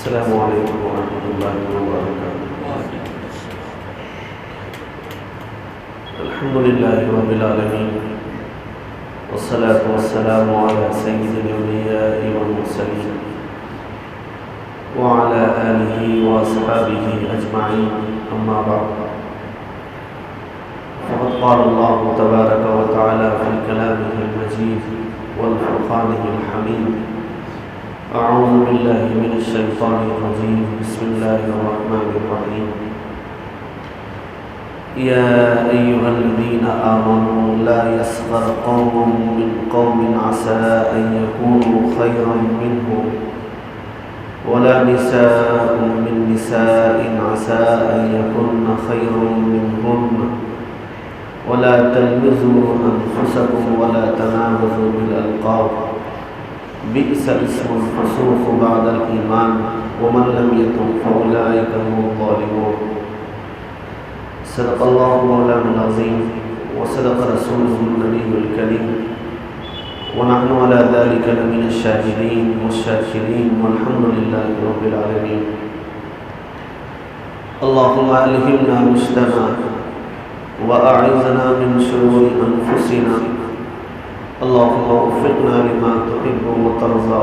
السلام علیکم ورحمۃ اللہ وبرکاتہ۔ الحمد للہ رب العالمین والصلاة والسلام علی سید الانبیاء والمرسلین وعلی آلہ واصحابہ اجمعین، اما بعد فقد قال اللہ تبارک وتعالی فی کلامہ المجید والفرقانہ الحمید: اعوذ باللہ من الشیطان الرجیم، بسم اللہ الرحمن الرحیم۔ یا ایہا الذین آمنوا لا یسخر قوم من قوم عسى ان یکونوا خیرا منہم ولا نساء من نساء عسى ان یکن خیرا منہن ولا تلمزوا انفسکم ولا تنابزوا بالالقاب بئس الاسم الفسوق بعد الایمان ومن لم يتب فاولئک هم الظالمون۔ صدق اللہ مولانا العظیم وصدق رسولہ النبی الکریم ونحن على ذلك لمن الشاهدین والشاکرین والحمد للہ رب العالمین۔ اللہم الہمنا رشدنا واعذنا من شرور انفسنا، اللهم وفقنا لما تحب وترضى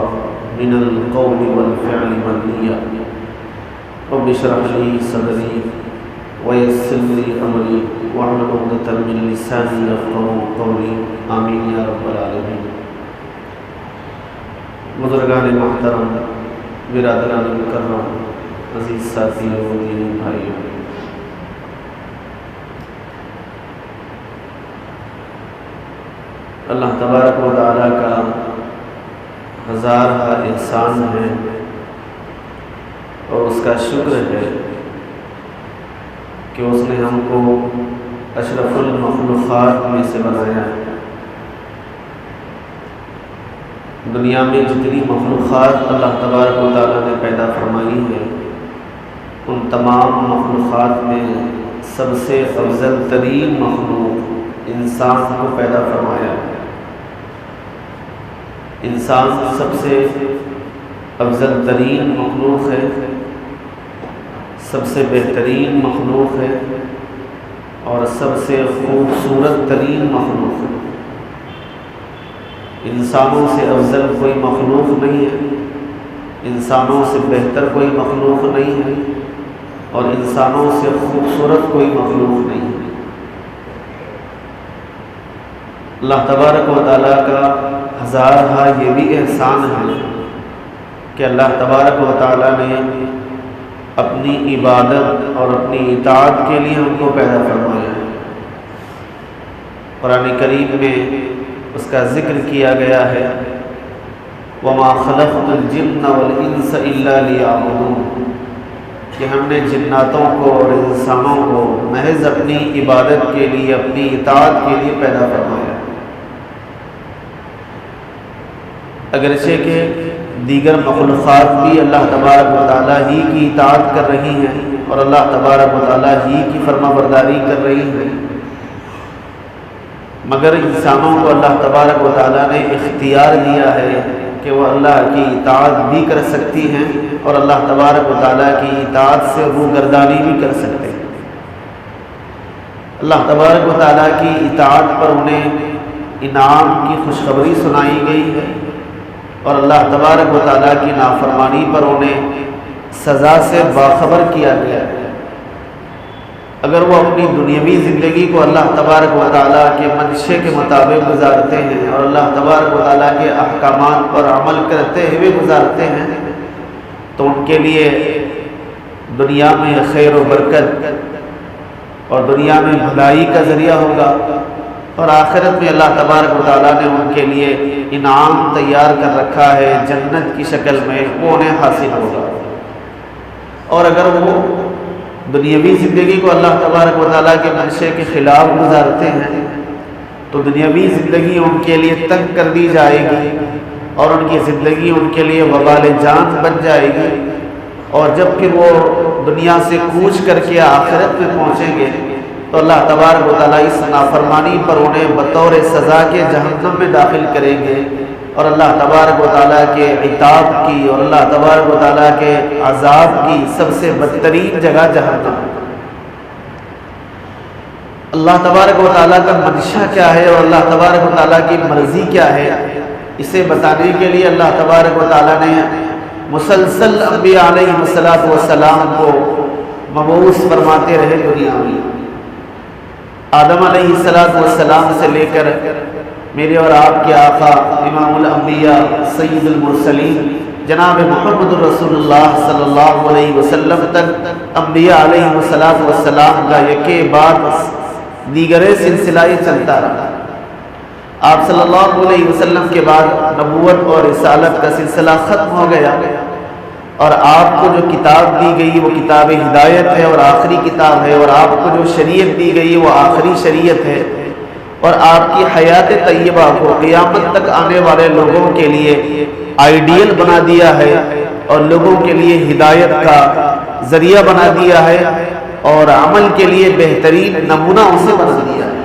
من القول والفعل والنية۔ رب اشرح لي صدري ويسر لي امري واحلل عقدة من لساني يفقهوا قولي، آمین یا رب العالمین۔ بزرگان محترم، برادران مکرم، عزیز ساتھیوں، دینی بھائیوں، اللہ تبارک و تعالیٰ کا ہزارہ احسان ہے اور اس کا شکر ہے کہ اس نے ہم کو اشرف المخلوقات میں سے بنایا ہے۔ دنیا میں جتنی مخلوقات اللہ تبارک و تعالیٰ نے پیدا فرمائی ہے، ان تمام مخلوقات میں سب سے افضل ترین مخلوق انسان کو پیدا فرمایا ہے۔ انسان سب سے افضل ترین مخلوق ہے، سب سے بہترین مخلوق ہے اور سب سے خوبصورت ترین مخلوق ہے۔ انسانوں سے افضل کوئی مخلوق نہیں ہے، انسانوں سے بہتر کوئی مخلوق نہیں ہے اور انسانوں سے خوبصورت کوئی مخلوق نہیں ہے۔ اللہ تبارک و تعالیٰ کا ہزارہ یہ بھی احسان ہے کہ اللہ تبارک و تعالیٰ نے اپنی عبادت اور اپنی اطاعت کے لیے ہم کو پیدا فرمایا ہے۔ قرآن کریم میں اس کا ذکر کیا گیا ہے: وَمَا خَلَقْتُ الْجِنَّ وَالْإِنسَ إِلَّا لِيَعْبُدُونِ، کہ ہم نے جناتوں کو اور انسانوں کو محض اپنی عبادت کے لیے، اپنی اطاعت کے لیے پیدا فرمایا۔ اگرچہ کہ دیگر مخلوقات بھی اللہ تبارک و تعالیٰ ہی کی اطاعت کر رہی ہیں اور اللہ تبارک و تعالیٰ ہی کی فرما برداری کر رہی ہیں، مگر انسانوں کو اللہ تبارک و تعالیٰ نے اختیار دیا ہے کہ وہ اللہ کی اطاعت بھی کر سکتی ہیں اور اللہ تبارک و تعالیٰ کی اطاعت سے روگردانی بھی کر سکتے ہیں۔ اللہ تبارک و تعالیٰ کی اطاعت پر انہیں انعام کی خوشخبری سنائی گئی ہے اور اللہ تبارک و تعالیٰ کی نافرمانی پر انہیں سزا سے باخبر کیا گیا ہے۔ اگر وہ اپنی دنیاوی زندگی کو اللہ تبارک و تعالیٰ کے منشے کے مطابق گزارتے ہیں اور اللہ تبارک و تعالیٰ کے احکامات پر عمل کرتے ہوئے گزارتے ہیں تو ان کے لیے دنیا میں خیر و برکت اور دنیا میں بھلائی کا ذریعہ ہوگا اور آخرت میں اللہ تبارک و تعالیٰ نے ان کے لیے انعام تیار کر رکھا ہے جنت کی شکل میں، وہ انہیں حاصل ہوگا۔ اور اگر وہ دنیاوی زندگی کو اللہ تبارک و تعالیٰ کے منشے کے خلاف گزارتے ہیں تو دنیاوی زندگی ان کے لیے تنگ کر دی جائے گی اور ان کی زندگی ان کے لیے وبال جان بن جائے گی، اور جب پھر وہ دنیا سے کوچ کر کے آخرت میں پہنچیں گے تو اللہ تبارک و تعالیٰ اس نافرمانی پر انہیں بطور سزا کے جہنم میں داخل کریں گے اور اللہ تبارک و تعالیٰ کے عتاب کی اور اللہ تبارک و تعالیٰ کے عذاب کی سب سے بدترین جگہ جہنم ہے۔ اللہ تبارک و تعالیٰ کا منشا کیا ہے اور اللہ تبارک و تعالیٰ کی مرضی کیا ہے، اسے بتانے کے لیے اللہ تبارک و تعالیٰ نے مسلسل انبیاء علیہ السلام کو مبعوث فرماتے رہے دنیا میں۔ آدم علیہ السلام سے لے کر میرے اور آپ کے آقا امام الانبیاء سید المرسلین جناب محمد رسول اللہ صلی اللہ علیہ وسلم تک انبیاء علیہ السلام کا یکے بعد دیگرے سلسلہ چلتا رہا۔ آپ صلی اللہ علیہ وسلم کے بعد نبوت اور رسالت کا سلسلہ ختم ہو گیا، اور آپ کو جو کتاب دی گئی وہ کتاب ہدایت ہے اور آخری کتاب ہے، اور آپ کو جو شریعت دی گئی وہ آخری شریعت ہے، اور آپ کی حیات طیبہ کو قیامت تک آنے والے لوگوں کے لیے آئیڈیل بنا دیا ہے اور لوگوں کے لیے ہدایت کا ذریعہ بنا دیا ہے اور عمل کے لیے بہترین نمونہ اسے بنا دیا ہے۔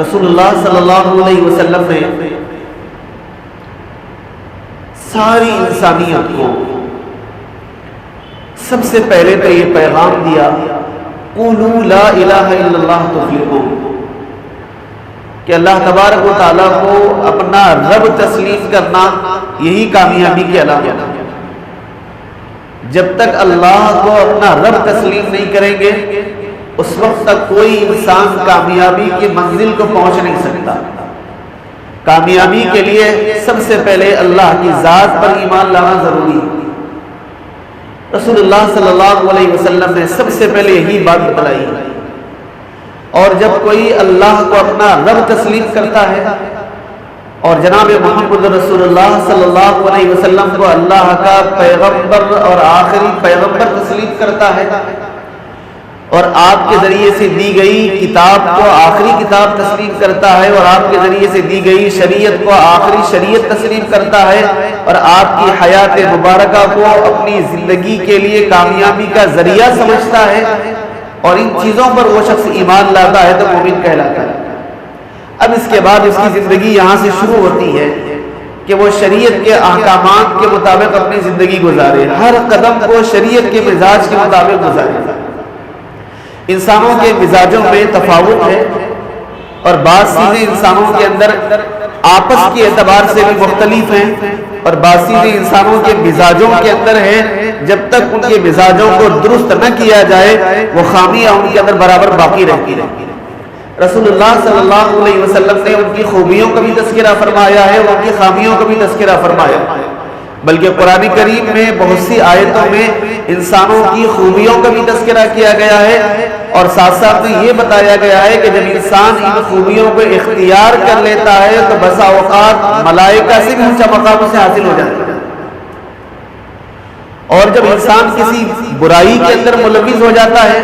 رسول اللہ صلی اللہ علیہ وسلم نے ساری انسانیت کو سب سے پہلے تو یہ پیغام دیا، قولوا لا الہ الا اللہ تفلحوا، کہ اللہ تبارک و تعالیٰ کو اپنا رب تسلیم کرنا یہی کامیابی کی علامت ہے۔ جب تک اللہ کو اپنا رب تسلیم نہیں کریں گے اس وقت تک کوئی انسان کامیابی کی منزل کو پہنچ نہیں سکتا۔ کامیابی کے لیے سب سے پہلے اللہ کی ذات پر ایمان لانا ضروری ہے۔ رسول اللہ صلی اللہ علیہ وسلم نے سب سے پہلے یہی بات بتلائی، اور جب کوئی اللہ کو اپنا رب تسلیم کرتا ہے اور جناب محمد رسول اللہ صلی اللہ علیہ وسلم کو اللہ کا پیغمبر اور آخری پیغمبر تسلیم کرتا ہے اور آپ کے ذریعے سے دی گئی کتاب کو آخری کتاب تسلیم کرتا ہے اور آپ کے ذریعے سے دی گئی شریعت کو آخری شریعت تسلیم کرتا ہے اور آپ کی حیات مبارکہ کو اپنی زندگی کے لیے کامیابی کا ذریعہ سمجھتا ہے اور ان چیزوں پر وہ شخص ایمان لاتا ہے تو مومن کہلاتا ہے۔ اب اس کے بعد اس کی زندگی یہاں سے شروع ہوتی ہے کہ وہ شریعت کے احکامات کے مطابق اپنی زندگی گزارے، ہر قدم کو شریعت کے مزاج کے مطابق گزارے۔ انسانوں کے مزاجوں میں تفاوت ہے اور بعض چیزیں انسانوں کے اندر آپس کے اعتبار سے بھی مختلف ہیں اور بعض چیزیں انسانوں کے مزاجوں کے اندر ہیں، جب تک ان کے مزاجوں کو درست نہ کیا جائے وہ خامیاں ان کے اندر برابر باقی رہتی ہیں۔ رسول اللہ صلی اللہ علیہ وسلم نے ان کی خوبیوں کا بھی تذکرہ فرمایا ہے اور ان کی خامیوں کا بھی تذکرہ فرمایا ہے، بلکہ قرآن کریم میں بہت سی آیتوں میں انسانوں کی خوبیوں کا بھی تذکرہ کیا گیا ہے اور ساتھ ساتھ میں یہ بتایا گیا ہے کہ جب انسان ان خوبیوں کو اختیار کر لیتا ہے تو بسا اوقات ملائکہ سے بھی اونچا مقام اسے حاصل ہو جاتا ہے، اور جب انسان کسی برائی کے اندر ملوث ہو جاتا ہے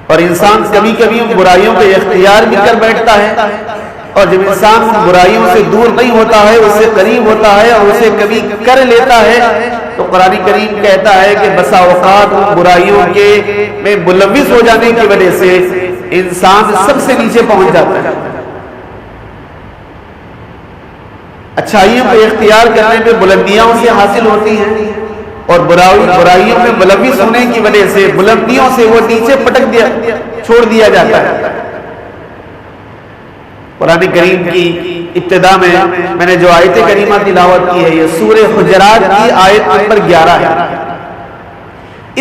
اور انسان کبھی کبھی ان برائیوں کو اختیار بھی کر بیٹھتا ہے اور جب انسان ان برائیوں سے دور نہیں ہوتا ہے اس سے قریب ہوتا ہے اور اسے کبھی کر لیتا ہے تو قرآن کریم کہتا ہے کہ بسا اوقات ان برائیوں کے میں ملوث ہو جانے کی وجہ سے انسان سب سے نیچے پہنچ جاتا ہے۔ اچھائیوں کو اختیار کرنے میں بلندیاں سے حاصل ہوتی ہیں اور برائیوں میں ملوث ہونے کی وجہ سے بلندیوں سے وہ نیچے پٹک چھوڑ دیا جاتا ہے۔ قرآن کریم کی ابتدا میں نے جو آیت کریمہ تلاوت کی ہے یہ سورہ حجرات کی آیت نمبر 11 ہے۔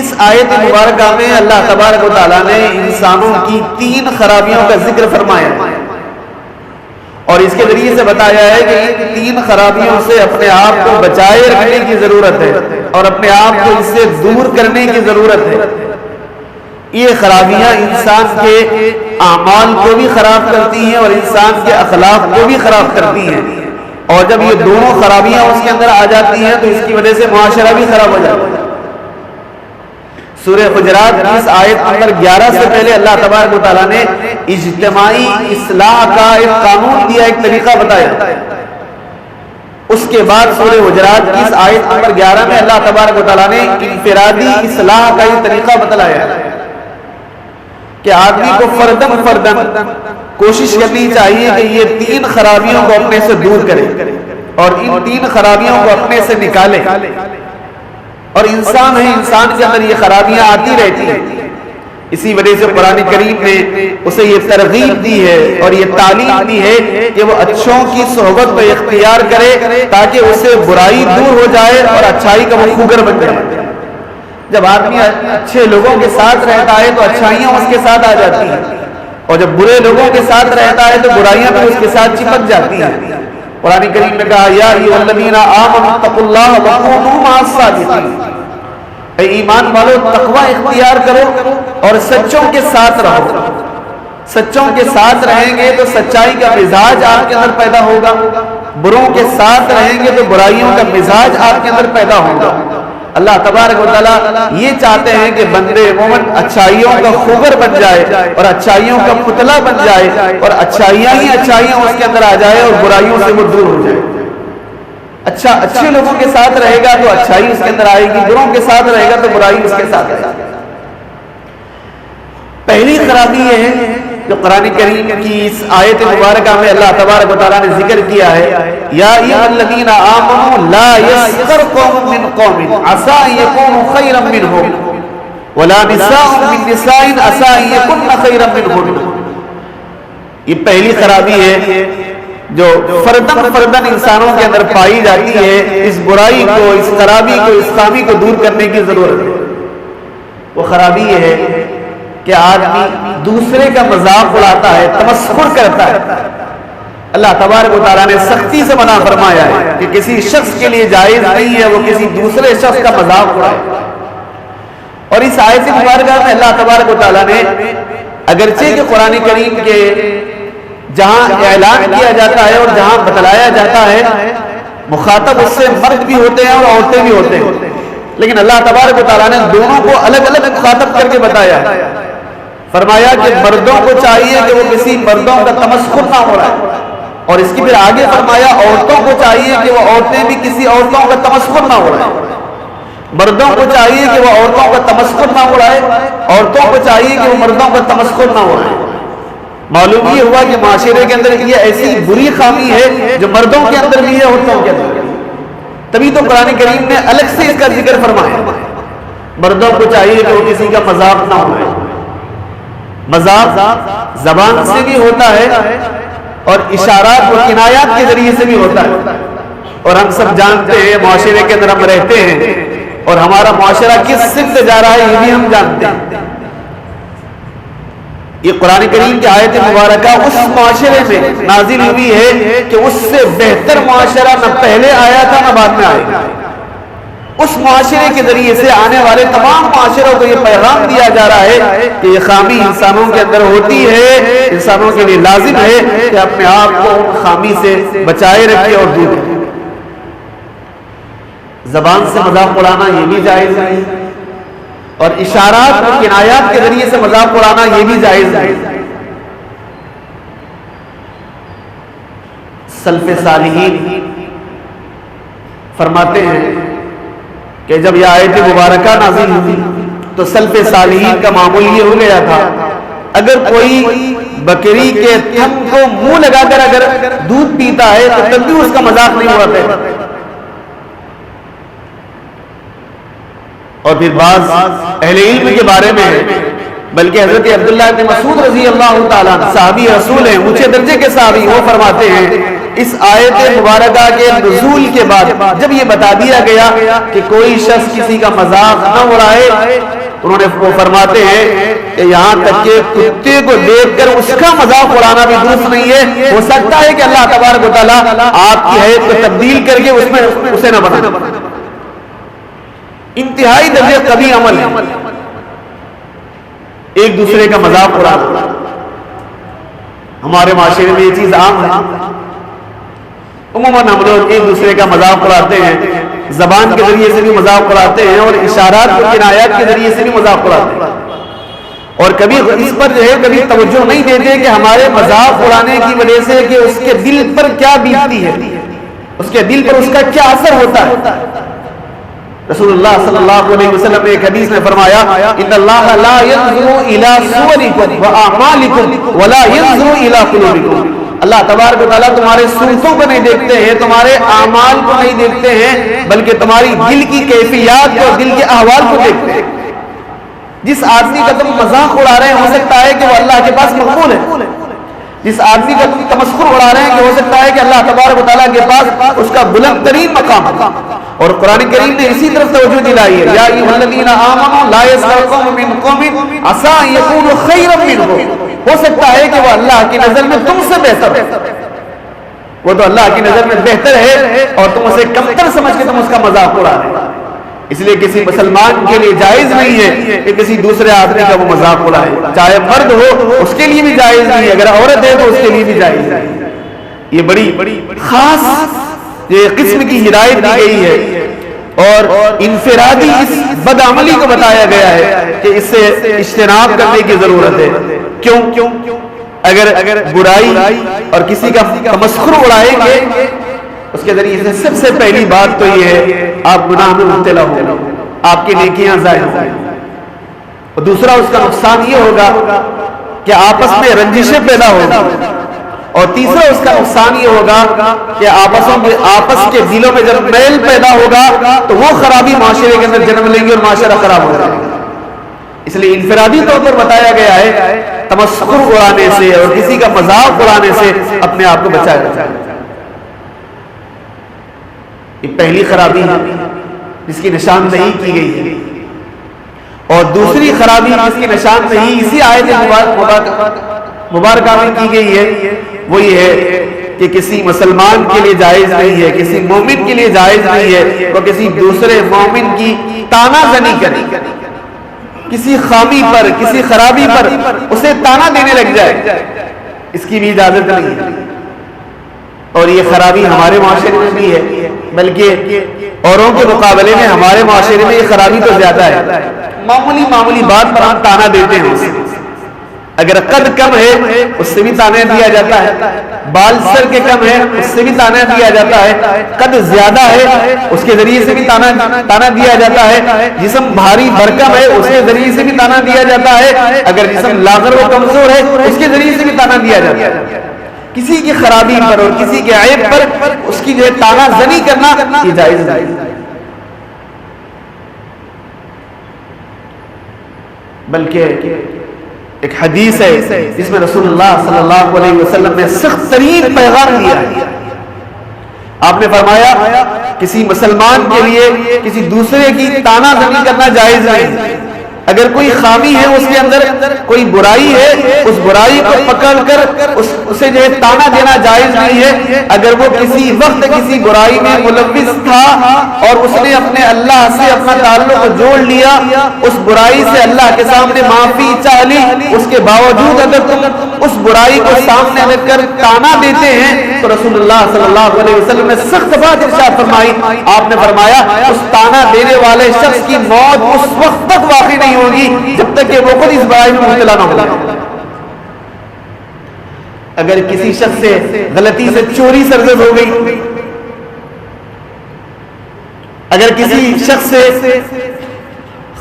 اس آیت مبارکہ میں اللہ تبارک و تعالیٰ نے انسانوں کی 3 خرابیوں کا ذکر فرمایا اور اس کے ذریعے سے بتایا ہے کہ ان 3 خرابیوں سے اپنے آپ کو بچائے رکھنے کی ضرورت ہے اور اپنے آپ کو اس سے دور کرنے کی ضرورت ہے۔ یہ خرابیاں انسان کے اعمال کو بھی خراب کرتی ہیں اور انسان کے اخلاق کو بھی خراب کرتی ہیں، اور جب یہ دونوں خرابیاں اس کے اندر آ جاتی ہیں تو اس کی وجہ سے معاشرہ بھی خراب ہو جاتا ہے۔ سورہ حجرات کی اس آیت نمبر 11 سے پہلے اللہ تبارک و تعالیٰ نے اجتماعی اصلاح کا ایک قانون دیا، ایک طریقہ بتایا۔ اس کے بعد سورہ حجرات کی اس آیت نمبر 11 میں اللہ تبارک و تعالیٰ نے انفرادی اصلاح کا ایک طریقہ بتلایا کہ آدمی کو فردن کوشش کرنی چاہیے کہ یہ 3 خرابیوں کو اپنے سے دور کرے اور ان 3 خرابیوں کو اپنے سے نکالے. اور انسان ہے، انسان کے اندر یہ خرابیاں آتی رہتی ہیں. اسی وجہ سے قرآن کریم نے اسے یہ ترغیب دی ہے اور یہ تعلیم دی ہے کہ وہ اچھوں کی صحبت کو اختیار کرے تاکہ اسے برائی دور ہو جائے اور اچھائی کا وہ خوگر بن جائے. جب آدمی اچھے لوگوں کے ساتھ رہتا ہے تو اچھائیاں اس کے ساتھ آ جاتی ہیں، اور جب برے لوگوں کے ساتھ رہتا ہے تو برائیاں بھی اس کے ساتھ چپک جاتی ہیں. قرآن کریم نے کہا یا ایھا الذین آمنوا اتقوا اللہ وکونوا مع الصادقین، اے ایمان والو تقوی اختیار کرو اور سچوں کے ساتھ رہو. سچوں کے ساتھ رہیں گے تو سچائی کا مزاج آپ کے اندر پیدا ہوگا، بروں کے ساتھ رہیں گے تو برائیوں کا مزاج آپ کے اندر پیدا ہوگا. اللہ تبارک و تعالیٰ یہ چاہتے ہیں کہ بندے مومن اچھائیوں کا خوگر بن جائے اور اچھائیوں کا پتلا بن جائے اور اچھائیاں ہی اچھائیاں اس کے اندر آ جائے اور برائیوں سے وہ دور ہو جائے. اچھے لوگوں کے ساتھ رہے گا تو اچھائی اس کے اندر آئے گی، بروں کے ساتھ رہے گا تو برائی اس کے ساتھ آئے گی. پہلی خرابی یہ ہے جو قرآن کریم کی اس آیت مبارکہ میں اللہ تبارک و تعالیٰ نے ذکر کیا ہے، یا ایھا الذین آمنوا لا یسخر قوم من قوم عسى ان یکونوا خیرا منهم ولا نساء من نساء عسى ان یکن خیرا منهن. یہ پہلی خرابی ہے جو فردن انسانوں کے اندر پائی جاتی ہے. اس برائی کو، اس خرابی کو، اس خامی کو دور کرنے کی ضرورت ہے. وہ خرابی یہ ہے کہ آدمی دوسرے کا مذاق اڑاتا ہے، تمسخر کرتا ہے. اللہ تبارک و تعالیٰ نے سختی سے منع فرمایا ہے کہ کسی شخص کے لیے جائز نہیں ہے وہ کسی دوسرے شخص کا مذاق اڑائے. اور اس آیت مبارکہ میں اللہ تبارک و تعالیٰ نے اگرچہ کہ قرآن کریم کے جہاں اعلان کیا جاتا ہے اور جہاں بتلایا جاتا ہے مخاطب اس سے مرد بھی ہوتے ہیں اور عورتیں بھی ہوتے ہیں، لیکن اللہ تبارک و تعالیٰ نے دونوں کو الگ الگ مخاطب کر کے بتایا ہے. فرمایا کہ مردوں کو چاہیے کہ وہ کسی مردوں کا تمسخر نہ ہو رہا ہے، اور اس کی پھر آگے فرمایا عورتوں کو چاہیے کہ وہ عورتیں بھی کسی عورتوں کا تمسخر نہ ہو رہا ہے. مردوں کو چاہیے کہ وہ عورتوں کا تمسخر نہ ہو رہا ہے، عورتوں کو چاہیے کہ وہ مردوں کا تمسخر نہ ہو رہا ہے. معلوم یہ ہوا کہ معاشرے کے اندر یہ ایسی بری خامی ہے جو مردوں کے اندر بھی ہے، عورتوں کے اندر. تبھی تو قرآن کریم نے الگ سے اس کا ذکر فرمایا. مردوں کو چاہیے کہ وہ کسی کا مذاق نہ اڑائے. مذاق زبان سے بھی ہوتا ہے اور اشارات و کنایات کے ذریعے سے بھی ہوتا ہے. اور ہم سب جانتے ہیں معاشرے کے اندر ہم رہتے ہیں اور ہمارا معاشرہ کس سمت جا رہا ہے یہ بھی ہم جانتے ہیں. یہ قرآن کریم کی آیت مبارکہ اس معاشرے میں نازل ہوئی ہے کہ اس سے بہتر معاشرہ نہ پہلے آیا تھا نہ بعد میں آئے گا. اس معاشرے کے ذریعے سے آنے والے تمام معاشروں کو یہ پیغام دیا جا رہا ہے کہ یہ خامی انسانوں کے اندر ہوتی ہے، انسانوں کے لیے لازم ہے کہ اپنے آپ کو ان خامی سے بچائے رکھے اور دور رکھے. زبان سے مذاق اڑانا یہ بھی جائز ہے اور اشارات اور کنایات کے ذریعے سے مذاق اڑانا یہ بھی جائز ہے. سلف صالحین فرماتے ہیں کہ جب یہ آیت مبارکہ نازل ہوئی تو سلف صالحین کا معمول یہ ہو گیا تھا اگر کوئی بکری کے تھن کو منہ لگا کر اگر دودھ پیتا ہے تو تب بھی اس کا مذاق نہیں اڑاتے. اور پھر بعض اہل علم کے بارے میں بلکہ حضرت عبداللہ بن مسعود رضی اللہ تعالیٰ صحابی رسول ہیں، اونچے درجے کے صحابی، وہ فرماتے ہیں اس آیت مبارکہ کے نزول کے بعد جب یہ بتا دیا گیا کہ کوئی شخص کسی کا مذاق نہ اڑائے، انہوں نے وہ فرماتے ہیں کہ یہاں تک کہ کتے کو دیکھ کر اس کا مذاق اڑانا بھی درست نہیں ہے. ہو سکتا ہے کہ اللہ تبارک و تعالیٰ آپ کی حیثیت کو تبدیل کر کے اس میں اسے نہ بنا. انتہائی درجے کبھی عمل ہے ایک دوسرے کا مذاق اڑانا. ہمارے معاشرے میں یہ چیز عام ہے. عموماً ہم لوگ ایک دوسرے کا مذاق اڑاتے ہیں، زبان کے ذریعے سے بھی مذاق اڑاتے ہیں اور اشارات اور کنایات کے ذریعے سے بھی مذاق اڑاتے ہیں. اور کبھی اس پر جو ہے کبھی توجہ نہیں دیتے کہ ہمارے مذاق اڑانے کی وجہ سے کہ اس کے دل پر کیا بیتتی ہے، اس کے دل پر اس کا کیا اثر ہوتا ہے. رسول اللہ صلی اللہ علیہ وسلم نے ایک حدیث میں فرمایا ان اللہ لا ينظر الى صورکم واعمالکم ولا ينظر الى قلوبکم، اللہ تبارک و تعالیٰ تمہارے صورتوں کو نہیں دیکھتے ہیں، تمہارے اعمال کو نہیں دیکھتے ہیں، بلکہ تمہاری دل کی کیفیات کو، دل کے احوال کو دیکھتے ہیں۔ جس آدمی کا تم مذاق اڑا رہے ہیں ہو سکتا ہے کہ وہ اللہ کے پاس مقبول ہے، جس آدمی کا تم تمسخر اڑا رہے ہیں کہ ہو سکتا ہے کہ اللہ تبارک و تعالیٰ کے پاس اس کا بلند ترین مقام ہے۔ اور قرآن کریم نے اسی طرف توجہ دلائی ہے، یا ایھا الذین آمنوا لا یسخر قوم من قوم عسیٰ ان یکونوا خیرا منھم، ہو سکتا ہے کہ وہ اللہ کی نظر میں تم سے بہتر ہے، وہ تو اللہ کی نظر میں بہتر ہے اور تم اسے کمتر سمجھ کے تم اس کا مذاق اڑا رہے ہیں۔ اس لیے کسی مسلمان کے لیے جائز نہیں ہے کہ کسی دوسرے آدمی کا وہ مذاق اڑائے، چاہے مرد ہو اس کے لیے بھی جائز نہیں ہے، اگر عورت ہے تو اس کے لیے بھی جائز نہیں۔ یہ بڑی خاص یہ قسم کی ہدایت دی گئی ہے اور انفرادی اس بدعملی کو بتایا گیا ہے کہ اس سے اجتناب کرنے کی ضرورت ہے۔ کیوں؟ اگر برائی اور کسی کا تمسخر اڑائیں گے اس کے ذریعے سے سب سے پہلی بات تو یہ ہے آپ گناہ میں مبتلا ہوں گے، آپ کی نیکیاں ضائع ہوں گی، اور دوسرا اس کا نقصان یہ ہوگا کہ آپس میں رنجشیں پیدا ہوگی، اور تیسرا اس کا نقصان یہ ہوگا کہ آپس کے دلوں میں جب میل پیدا ہوگا تو وہ خرابی معاشرے کے اندر جنم لیں گی اور معاشرہ خراب ہو جائے گا۔ اس لیے انفرادی طور پر بتایا گیا ہے تمسخر اڑانے سے اور کسی کا مذاق اڑانے سے اپنے آپ کو بچایا جائے۔ یہ پہلی خرابی ہے جس کی نشاندہی کی گئی ہے، اور دوسری خرابی جس کی نشاندہی اسی آیت مبارکہ میں کی گئی ہے وہ یہ ہے کہ کسی مسلمان کے لیے جائز نہیں ہے، کسی مومن کے لیے جائز نہیں ہے وہ کسی دوسرے مومن کی تانا زنی کرے، کسی خامی پر، کسی خرابی پر اسے تانا دینے لگ جائے، اس کی بھی اجازت نہیں ہے۔ اور یہ خرابی ہمارے معاشرے میں بھی ہے، بلکہ اوروں کے مقابلے میں ہمارے معاشرے میں یہ خرابی تو زیادہ ہے۔ معمولی بات پر ہم تانا دیتے ہیں اسے، اگر قد کم ہے اس سے بھی تانا دیا جاتا ہے، بال سر کے کم ہے اس سے بھی تانا دیا جاتا ہے، قد زیادہ ہے اس کے ذریعے سے بھی تانا دیا جاتا ہے، جسم بھاری بھرکم ہے اس کے ذریعے سے بھی تانا دیا جاتا ہے، اگر جسم لاغر و کمزور ہے اس کے ذریعے سے بھی تانا دیا جاتا ہے۔ کسی کی خرابی پر اور کسی کے عیب پر اس کی جو ہے تانا زنی کرنا یہ جائز ہے، بلکہ ایک حدیث ہے جس میں رسول اللہ صلی اللہ علیہ وسلم نے سخت ترین پیغام دیا ہے۔ آپ نے فرمایا کسی مسلمان کے لیے کسی دوسرے کی تانا زنی کرنا جائز نہیں، اگر کوئی خامی ہے اس کے اندر، کوئی برائی ہے اس برائی کو پکڑ کر اسے جو ہے تانا دینا جائز نہیں ہے۔ اگر وہ کسی وقت کسی برائی میں ملوث تھا اور اس نے اپنے اللہ سے اپنا تعلق جوڑ لیا، اس برائی سے اللہ کے سامنے معافی چاہ لی، اس کے باوجود اگر تم اس برائی کو سامنے رکھ کر تانا دیتے ہیں تو رسول اللہ صلی اللہ علیہ وسلم نے سخت بات ارشاد فرمائی۔ آپ نے فرمایا اس تانا دینے والے شخص کی موت اس وقت تک واقع نہیں ہوگی جب تک کہ وہ خود اس برائی میں مبتلا نہ ہو جائے۔ اگر کسی شخص سے غلطی سے چوری سرزد ہو گئی، اگر کسی شخص سے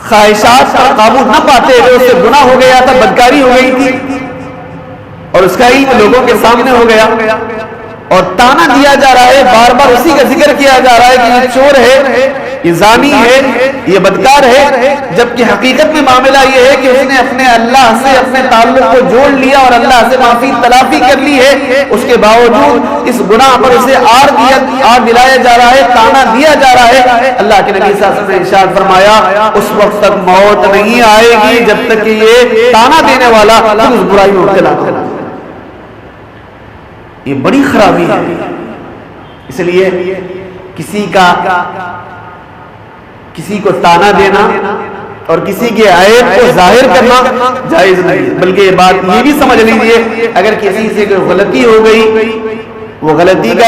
خواہشات پر قابو نہ پاتے ہوئے اسے گناہ ہو گیا تھا، بدکاری ہو گئی تھی اور اس کا علم لوگوں کے سامنے ہو گیا اور تانا دیا جا رہا ہے، بار بار اسی کا ذکر کیا جا رہا ہے کہ یہ چور ہے، یہ زانی ہے، یہ بدکار ہے، جبکہ حقیقت میں معاملہ یہ ہے کہ اس نے اپنے اللہ سے اپنے تعلق کو جوڑ لیا اور اللہ سے معافی تلافی کر لی ہے، اس کے باوجود اس گناہ پر اسے آر دلایا جا رہا ہے، تانا دیا جا رہا ہے۔ اللہ کے نبی صلی اللہ علیہ وسلم نے ارشاد فرمایا اس وقت تک موت نہیں آئے گی جب تک کہ یہ تانا دینے والا اس برائی میں مبتلا ہو۔ یہ بڑی خرابی ہے، اس لیے کسی کو تانا دینا اور کسی کے عیب کو ظاہر کرنا جائز نہیں، بلکہ یہ بات یہ بھی سمجھ لیجیے اگر کسی سے کوئی غلطی ہو گئی، وہ غلطی کا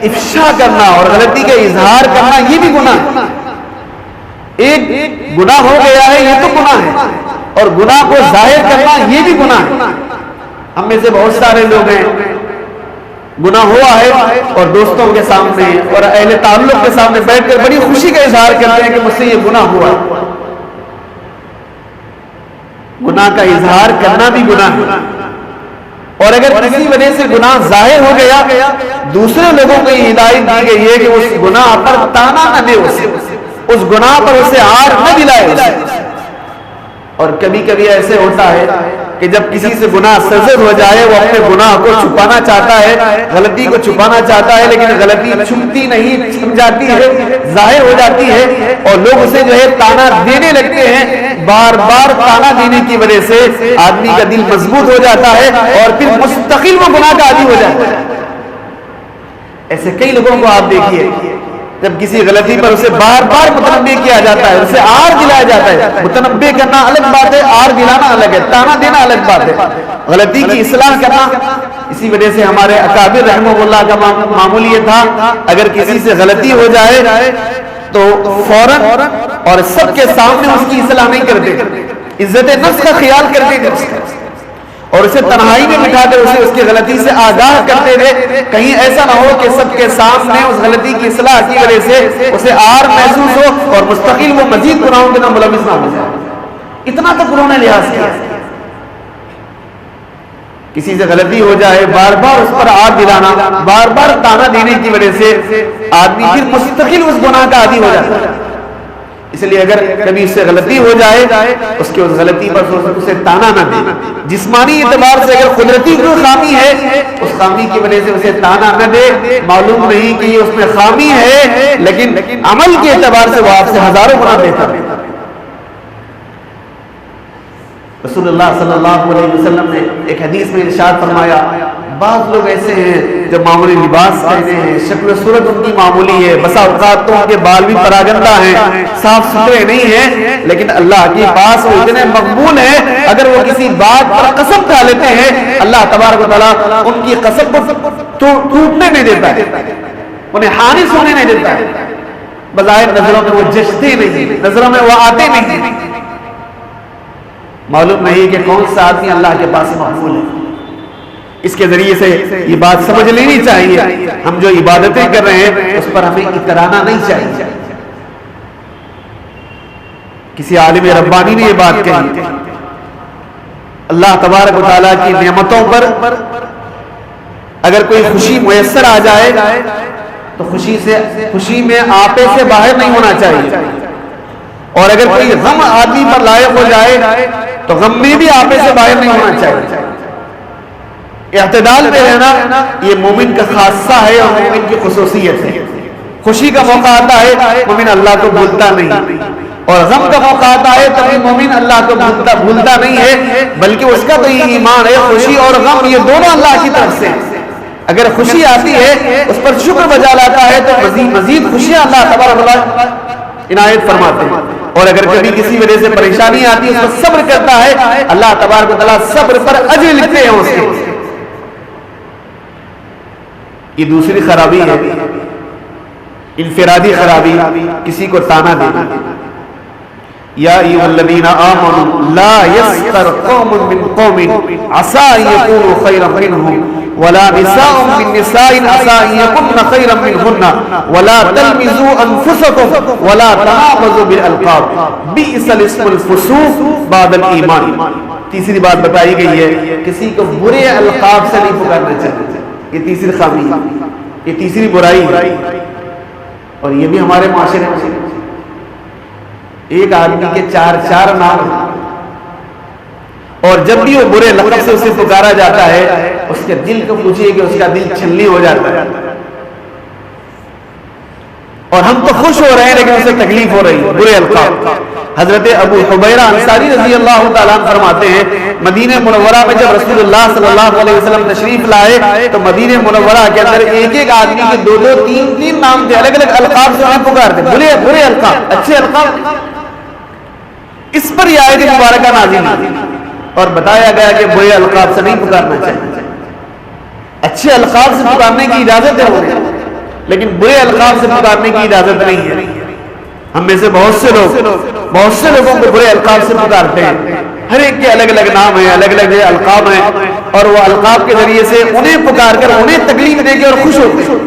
افشا کرنا اور غلطی کا اظہار کرنا یہ بھی گناہ ہے۔ ایک گناہ ہو گیا ہے یہ تو گناہ ہے، اور گناہ کو ظاہر کرنا یہ بھی گناہ ہے۔ ہم میں سے بہت سارے لوگ ہیں گناہ ہوا ہے اور دوستوں کے سامنے اور اہل تعلق کے سامنے بیٹھ کر بڑی خوشی کا اظہار کرتے ہیں کہ مجھ سے یہ گناہ ہوا. گناہ کا اظہار کرنا بھی گناہ ہے. اور اگر کسی وجہ سے گناہ ظاہر ہو گیا دوسرے لوگوں کو یہ ہدایت دی گئی ہے کہ اس گناہ پر تانا نہ دے اسے, اس گناہ پر اسے آر نہ دلائے. اور کبھی کبھی ایسے ہوتا ہے کہ جب کسی سے گناہ سرزد ہو جائے وہ اپنے گناہ کو چھپانا چاہتا ہے, غلطی کو چھپانا چاہتا ہے, لیکن غلطی چھپتی نہیں, چھپ جاتی ہے, ظاہر ہو جاتی ہے اور لوگ اسے جو ہے تانا دینے لگتے ہیں. بار بار تانا دینے کی وجہ سے آدمی کا دل مضبوط ہو جاتا ہے اور پھر مستقل وہ گناہ کا عادی ہو جاتا ہے. ایسے کئی لوگوں کو آپ دیکھیے جب کسی غلطی پر اسے بار بار متنبع کیا جاتا ہے, اسے آر دلایا جاتا ہے. متنبع کرنا الگ بات ہے, آر دلانا الگ ہے, تانا دینا الگ بات ہے. غلطی کی اصلاح کرنا, اسی وجہ سے ہمارے اکابر رحمہ اللہ کا معمول یہ تھا اگر کسی سے غلطی ہو جائے تو فوراً اور سب کے سامنے اس کی اصلاح نہیں کرتے, عزت نفس کا خیال کرتے تھے اور اسے تنہائی میں بٹھا کر اسے اس کی غلطی سے آگاہ کرتے تھے. کہیں ایسا نہ ہو کہ سب کے سامنے اس غلطی کی اصلاح کی وجہ سے اسے آر محسوس ہو اور مستقل وہ مزید گناہوں کے نام ملوث نہ ہو جائے. اتنا تک انہوں نے لحاظ کیا. کسی سے غلطی ہو جائے بار بار اس پر آر دلانا, بار بار تانا دینے کی وجہ سے آدمی پھر مستقل اس گناہ کا عادی ہو جاتا ہے. اس لیے اگر کبھی اس سے غلطی ہو جائے اس کی اس غلطی پر اسے تانا نہ دے. جسمانی اعتبار سے اگر قدرتی کوئی خامی ہے اس خامی کی وجہ سے اسے تانا نہ دے. معلوم نہیں کہ یہ اس میں خامی ہے لیکن عمل کے اعتبار سے وہ آپ سے ہزاروں گنا بہتر ہے. رسول اللہ صلی اللہ علیہ وسلم نے ایک حدیث میں ارشاد فرمایا بعض لوگ ایسے ہیں جو معمولی لباس پہنے ہیں, شکل و صورت ان کی معمولی ہے, بسا اوقات تو ان کے بال بھی پراگندہ ہیں, صاف ستھرے نہیں ہیں, لیکن اللہ کے پاس وہ اتنے مقبول ہیں اگر وہ کسی بات پر قسم کھا لیتے ہیں اللہ تبارک و تعالیٰ ان کی قسم کو ٹوٹنے نہیں دیتا ہے, انہیں حانث ہونے نہیں دیتا ہے. بظاہر نظروں میں وہ جچتے نہیں, نظروں میں وہ آتے نہیں. معلوم نہیں کہ کون سا آدمی اللہ کے پاس مقبول ہے. اس کے ذریعے سے یہ بات سمجھ لینی چاہیے ہم جو عبادتیں کر رہے ہیں اس پر ہمیں اترانا نہیں چاہیے. کسی عالم ربانی نے یہ بات کہی اللہ تبارک و تعالیٰ کی نعمتوں پر اگر کوئی خوشی میسر آ جائے تو خوشی میں آپے سے باہر نہیں ہونا چاہیے, اور اگر کوئی غم آدمی پر لائق ہو جائے تو غم میں بھی آپے سے باہر نہیں ہونا چاہیے. اعتدال میں رہنا یہ مومن کا خاصہ ہے اور مومن کی خصوصیت ہے. خوشی کا موقع آتا ہے مومن اللہ کو بھولتا نہیں, اور غم کا موقع آتا ہے تو مومن اللہ کو بھولتا نہیں ہے, بلکہ اس کا تو یہ ایمان ہے خوشی اور غم یہ دونوں اللہ کی طرف سے. اگر خوشی آتی ہے اس پر شکر بجا لاتا ہے تو مزید خوشیاں اللہ تبارک و تعالیٰ عنایت فرماتے ہیں. اور اگر کبھی کسی وجہ سے پریشانی آتی ہے اس پر صبر کرتا ہے اللہ تبارک و تعالیٰ صبر پر اجر لکھتے ہیں اس کے. یہ دوسری خرابی ہے انفرادی خرابی, کسی کو تانا دینا. یا ایھا الذین آمنوا لا یسخر قوم من قوم عسى ان یکونوا خیرا منهم ولا نساء من نساء عسى ان یکن خیرا منهن ولا تلمزوا انفسکم ولا تنابزوا بالالقاب بئس الاسم الفسوق بعد الایمان. تیسری بات بتائی گئی ہے کسی کو برے القاب سے نہیں پکارنا چاہیے. یہ تیسری خامی ہے, یہ تیسری برائی ہے, اور یہ بھی ہمارے معاشرے میں ایک آدمی کے چار نام, اور جب بھی وہ برے لقب سے اسے پکارا جاتا ہے اس کے دل کو پوچھئے کہ اس کا دل چھلنی ہو جاتا ہے. اور ہم تو خوش ہو رہے ہیں لیکن اسے تکلیف ہو رہی ہے برے القاب. حضرت ابو حبیرہ انصاری رضی اللہ تعالیٰ عنہ فرماتے ہیں مدینہ منورہ میں جب رسول اللہ صلی اللہ علیہ وسلم تشریف لائے تو مدینہ منورہ کے اندر ایک آدمی کے دو تین نام تھے, الگ الگ القاب سے انہیں پکارتے, برے القاب, اچھے القاب. اس پر یہ آیت مبارکہ نازل ہوئی اور بتایا گیا کہ برے القاب سے نہیں پکارنا چاہیے. اچھے القاب سے پکارنے کی اجازت ہے لیکن برے القاب سے پکارنے کی اجازت نہیں ہے. ہم میں سے بہت سے لوگوں کو برے القاب سے پکارتے ہیں. ہر ایک کے الگ الگ نام ہیں، الگ الگ القاب ہیں، اور وہ القاب کے ذریعے سے انہیں پکار کر انہیں تکلیف دے کے اور خوش ہوتے ہیں۔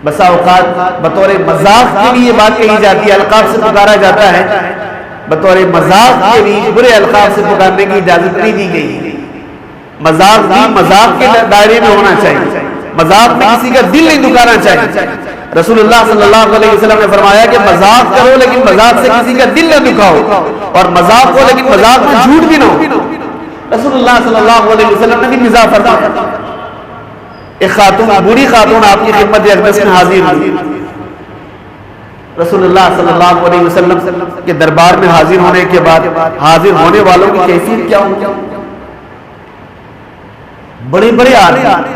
بسا اوقات بطور مذاق کے لیے یہ بات کہی جاتی ہے، القاب سے پکارا جاتا ہے، بطور مذاق کے لیے برے القاب سے پکارنے کی اجازت نہیں دی گئی۔ مذاق بھی مذاق کے دائرے میں ہونا چاہیے، مذاق میں کسی کا دل نہیں دکھانا چاہیے۔ رسول اللہ صلی اللہ علیہ وسلم نے فرمایا کہ مذاق کرو لیکن مذاق سے کسی کا دل نہ دکھاؤ، اور مذاق ہو لیکن مذاق میں جھوٹ بھی نہ ہو۔ رسول اللہ صلی اللہ علیہ وسلم نے بھی مزاح فرمایا۔ ایک خاتون، بوڑھی خاتون آپ کی خدمت اقدس میں حاضر ہوئی، رسول اللہ صلی اللہ علیہ وسلم کے دربار میں حاضر ہونے کے بعد حاضر ہونے والوں کی کیفیت کیا ہوگی؟ بڑے بڑے آدمی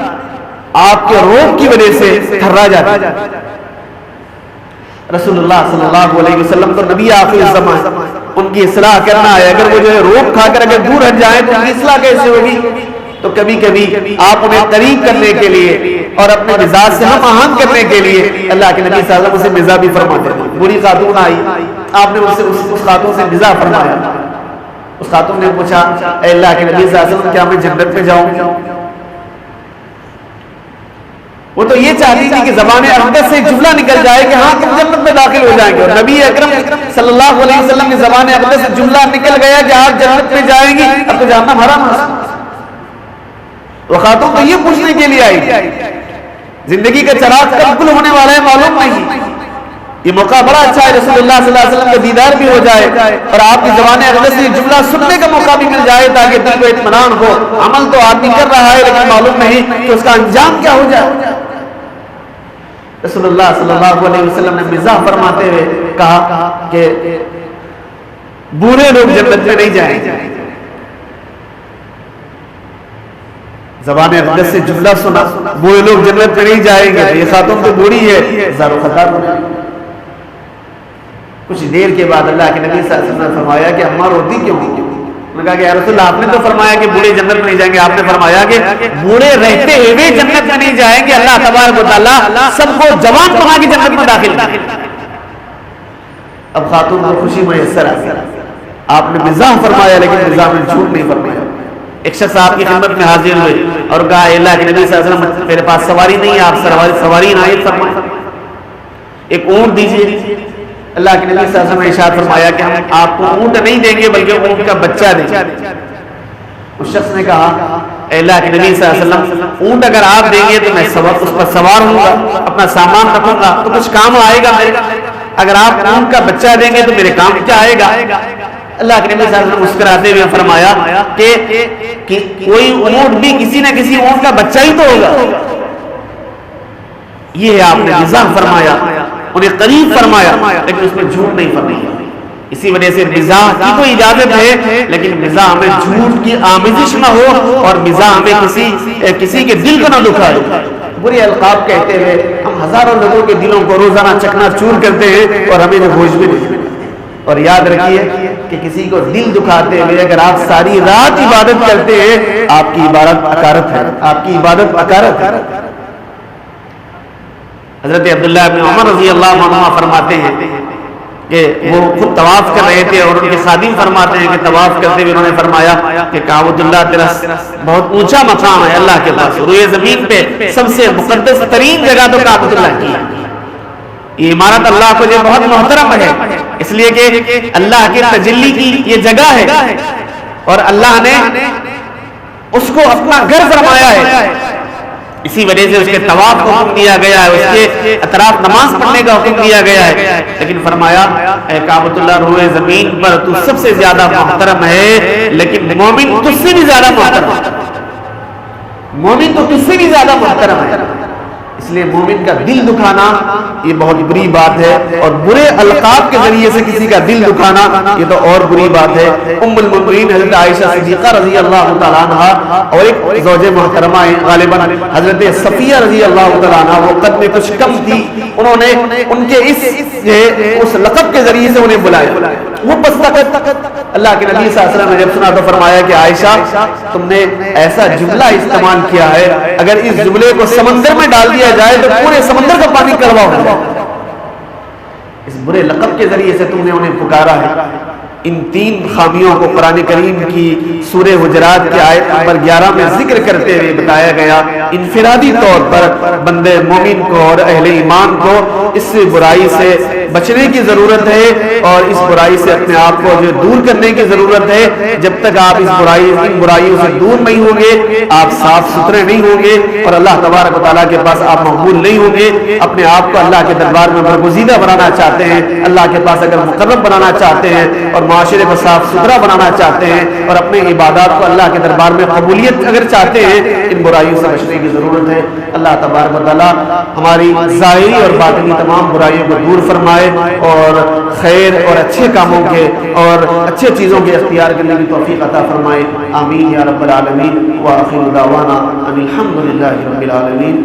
آپ کے روب کی وجہ سے تھرا جاتے ہیں۔ رسول اللہ صلی اللہ علیہ وسلم تو نبی آخر الزمان، ان کی اصلاح کرنا ہے، اگر وہ جو ہے روب کھا کر اگر دور ہٹ جائیں تو ان کی اصلاح کیسے ہوگی؟ تو کبھی کبھی آپ انہیں قریب کرنے کے لیے اور اپنے مزاج سے ہم آہنگ کرنے کے لیے اللہ کے نبی صلی اللہ علیہ وسلم اسے مزاح بھی فرماتے ہیں۔ بری خاتون آئی، آپ نے اس خاتون سے مزاح فرمایا۔ اس خاتون نے پوچھا، اے اللہ کے نبی صلی اللہ علیہ وسلم کیا میں جنت میں جاؤں؟ وہ تو یہ چاہتی تھی کہ زبان اقدس سے ایک جملہ نکل جائے کہ ہاں تم جنت میں داخل ہو جائیں گے، اور نبی اکرم صلی اللہ علیہ وسلم کی زبان اقدس سے جملہ نکل گیا کہ آپ جنت میں جائیں گی، اب تو جہنم حرام ہے۔ وہ خاتون تو یہ پوچھنے کے لیے آئی، زندگی کا چراغ کب گل ہونے والا ہے معلوم نہیں، یہ موقع بڑا اچھا ہے رسول اللہ صلی اللہ علیہ وسلم کا دیدار بھی ہو جائے اور آپ کی زبان اقدس سے جملہ سننے کا موقع بھی مل جائے تاکہ دل کو اطمینان ہو۔ عمل تو آدمی کر رہا ہے لیکن معلوم نہیں کہ اس کا انجام کیا ہو جائے۔ رسول اللہ صلی اللہ علیہ وسلم نے مزاح فرماتے ہوئے کہا کہ بوڑھے لوگ جنت میں نہیں جائیں گے۔ زبان اقدس سے جملہ سنا، بوڑھے لوگ جنت میں نہیں جائیں گے، یہ خاتون تو بوڑھی ہے، زار و خطار ہونا۔ کچھ دیر کے بعد اللہ کے نبی صلی اللہ علیہ وسلم نے فرمایا کہ اماں روتی کیوں؟ انہوں نے کہا کہ یا رسول اللہ آپ نے تو فرمایا کہ بوڑھے جنت میں نہیں جائیں گے، آپ نے فرمایا کہ بوڑھے رہتے ہوئے جنت میں نہیں جائیں گے، اللہ تبارک و تعالیٰ سب کو جوان بنا کے جنت میں داخل کرے۔ اب خاتون کو خوشی میسر آ گئی، آپ نے مزاح فرمایا لیکن مزاح میں جھوٹ نہیں فرمایا۔ ایک شخص آپ کی خدمت میں حاضر ہوئے اور کہا اے اللہ کے نبی صلی اللہ علیہ وسلم میرے پاس سواری نہیں ہے، آپ سواری عنایت فرمائیں، ایک اونٹ دیجیے۔ اللہ کے نبی صلی اللہ علیہ وسلم نے ارشاد فرمایا کہ ہم آپ کو اونٹ نہیں دیں گے بلکہ اونٹ کا بچہ دیں گے۔ اس شخص نے کہا اے اللہ کے نبی صلی اللہ علیہ وسلم اونٹ اگر آپ دیں گے تو میں اس پر سوار ہوں گا، اپنا سامان رکھوں گا تو کچھ کام آئے گا میرے، اگر آپ اونٹ کا بچہ دیں گے تو میرے کام کیا آئے گا؟ اللہ کے نبی صلی اللہ علیہ وسلم مسکراتے ہوئے فرمایا کہ کوئی اونٹ بھی کسی نہ کسی اونٹ کا بچہ ہی تو ہوگا۔ یہ ہے آپ نے مزاح فرمایا، انہیں قریب فرمایا لیکن اس میں جھوٹ نہیں فرمایا۔ اسی وجہ سے مزاح کی تو اجازت ہے لیکن مزاح میں جھوٹ کی آمیزش نہ ہو اور مزاح میں کسی کے دل کو نہ دکھائے۔ برے القاب کہتے ہوئے ہم ہزاروں لوگوں کے دلوں کو روزانہ چکنا چور کرتے ہیں اور ہمیں جو ہوش بھی نہیں۔ اور یاد رکھیے کہ کسی کو دل دکھاتے ہوئے اگر آپ ساری رات عبادت کرتے ہیں آپ کی عبادت اکارت ہے، آپ کی عبادت اکارت ہے۔ حضرت عبداللہ بن عمر رضی اللہ عنہ فرماتے ہیں کہ وہ خود طواف کر رہے تھے اور ان کے خادم فرماتے ہیں کہ طواف کرتے ہوئے انہوں نے فرمایا کہ کعبۃ اللہ تیرا بہت اونچا مقام ہے اللہ کے پاس، روئے زمین پہ سب سے مقدس ترین جگہ تو کعبۃ اللہ کی ہے، یہ عمارت اللہ کو جو بہت محترم ہے اس لیے کہ اللہ کے تجلی کی یہ جگہ ہے اور اللہ نے اس کو اپنا گھر فرمایا ہے، اسی وجہ سے اس کے طواف کو حکم دیا گیا ہے، اس کے اطراف نماز پڑھنے کا حکم دیا گیا ہے، لیکن فرمایا اے کعبۃ اللہ روئے زمین پر تو سب سے زیادہ محترم ہے لیکن مومن تجھ سے بھی زیادہ محترم ہے، مومن تو تجھ سے بھی زیادہ محترم ہے۔ اس لیے مومن کا دل دکھانا یہ بہت بری بات ہے اور برے القاب کے ذریعے سے کسی کا دل دکھانا یہ تو اور بری بات ہے۔ ام المؤمنین حضرت عائشہ صدیقہ رضی اللہ تعالیٰ عنہ اور ایک زوج محترمہ غالباً حضرت صفیہ رضی اللہ تعالیٰ عنہ وہ قد میں کچھ کم تھی، انہوں نے ان کے اس لقب کے ذریعے سے انہیں بلایا، وہ بس اللہ کے نبی صلی اللہ علیہ وسلم نے جب سنا تو فرمایا کہ عائشہ تم نے ایسا جملہ استعمال کیا ہے اگر اس جملے کو سمندر میں ڈال دیا جائے تو پورے سمندر کا پانی کڑوا ہو جائے، اس برے لقب کے ذریعے سے تم نے انہیں پکارا ہے۔ ان تین خامیوں کو قرآن کریم کی سورہ حجرات کی آیت نمبر 11 میں ذکر کرتے ہوئے بتایا گیا۔ انفرادی طور پر بندے مومن کو اور اہل ایمان کو اس برائی سے بچنے کی ضرورت ہے اور اس برائی سے اپنے آپ کو جو دور کرنے کی ضرورت ہے۔ جب تک آپ ان برائیوں سے دور نہیں ہوں گے، آپ صاف ستھرے نہیں ہوں گے اور اللہ تبارک و تعالیٰ کے پاس آپ مقبول نہیں ہوں گے۔ اپنے آپ کو اللہ کے دربار میں برگزیدہ بنانا چاہتے ہیں، اللہ کے پاس اگر مقرب بنانا چاہتے ہیں اور معاشرے کو صاف ستھرا بنانا چاہتے ہیں اور اپنے عبادات کو اللہ کے دربار میں قبولیت اگر چاہتے ہیں، ان برائیوں سے بچنے کی ضرورت ہے۔ اللہ تبارک و تعالیٰ ہماری ظاہری اور باطنی تمام برائیوں کو دور فرمائے اور خیر اور اچھے کاموں کے اور اچھے چیزوں کے اختیار کرنے کی توفیق عطا فرمائے۔ آمین یا رب العالمین۔ وآخر دعوانا ان الحمد للہ رب العالمین۔